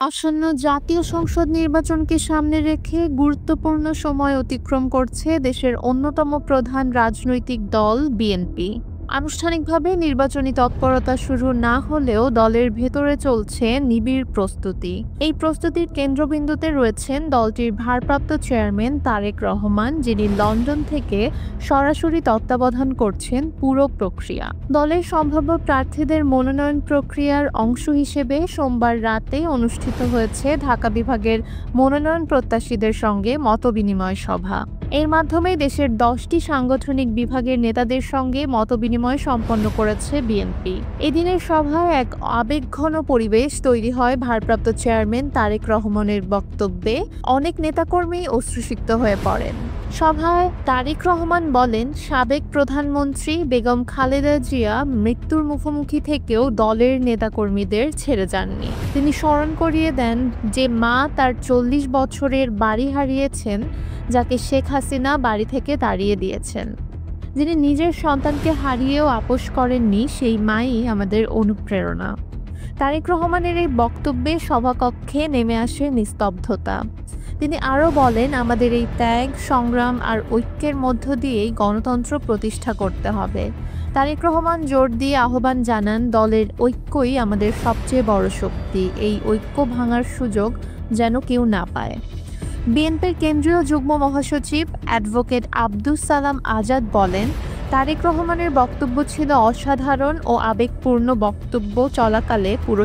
আসন্ন জাতীয় সংসদ নির্বাচনকে সামনে রেখে গুরুত্বপূর্ণ সময় অতিক্রম করছে দেশের অন্যতম প্রধান রাজনৈতিক দল বিএনপি। আনুষ্ঠানিকভাবে নির্বাচনী তৎপরতা শুরু না হলেও দলের ভেতরে চলছে নিবিড় প্রস্তুতি। এই প্রস্তুতির কেন্দ্রবিন্দুতে রয়েছেন দলটির ভারপ্রাপ্ত চেয়ারম্যান তারেক রহমান, যিনি লন্ডন থেকে সরাসরি তত্ত্বাবধান করছেন পুরো প্রক্রিয়া। দলের সম্ভাব্য প্রার্থীদের মনোনয়ন প্রক্রিয়ার অংশ হিসেবে সোমবার রাতে অনুষ্ঠিত হয়েছে ঢাকা বিভাগের মনোনয়ন প্রত্যাশীদের সঙ্গে মতবিনিময় সভা। এর মাধ্যমে দেশের 10টি সাংগঠনিক বিভাগের নেতাদের সঙ্গে মতবিনিময় সম্পন্ন করেছে বিএনপি। এদিনের সভায় এক আবেগঘন পরিবেশ তৈরি হয়। ভারপ্রাপ্ত চেয়ারম্যান তারেক রহমানের বক্তব্যে অনেক নেতাকর্মী অশ্রুসিক্ত হয়ে পড়েন। সভায় তারেক রহমান বলেন, সাবেক প্রধানমন্ত্রী বেগম খালেদা জিয়া মৃত্যুর মুখোমুখি থেকেও দলের নেতাকর্মীদের ছেড়ে যাননি। তিনি স্মরণ করিয়ে দেন যে মা তার 40 বছরের বাড়ি হারিয়েছেন, যাকে শেখ হাসিনা বাড়ি থেকে তাড়িয়ে দিয়েছেন। যিনি নিজের সন্তানকে হারিয়েও আপোস করেননি, সেই মাই আমাদের অনুপ্রেরণা। তারেক রহমানের এই বক্তব্যে সভাকক্ষে নেমে আসে নিস্তব্ধতা। তিনি আরও বলেন, আমাদের এই ত্যাগ, সংগ্রাম আর ঐক্যের মধ্য দিয়েই গণতন্ত্র প্রতিষ্ঠা করতে হবে। তারেক রহমান জোর দিয়ে আহ্বান জানান, দলের ঐক্যই আমাদের সবচেয়ে বড় শক্তি। এই ঐক্য ভাঙার সুযোগ যেন কেউ না পায়। বিএনপির কেন্দ্রীয় যুগ্ম মহাসচিব অ্যাডভোকেট আব্দুস সালাম আজাদ বলেন, তারেক রহমানের বক্তব্য ছিল অসাধারণ ও আবেগপূর্ণ। বক্তব্য চলাকালে পুরো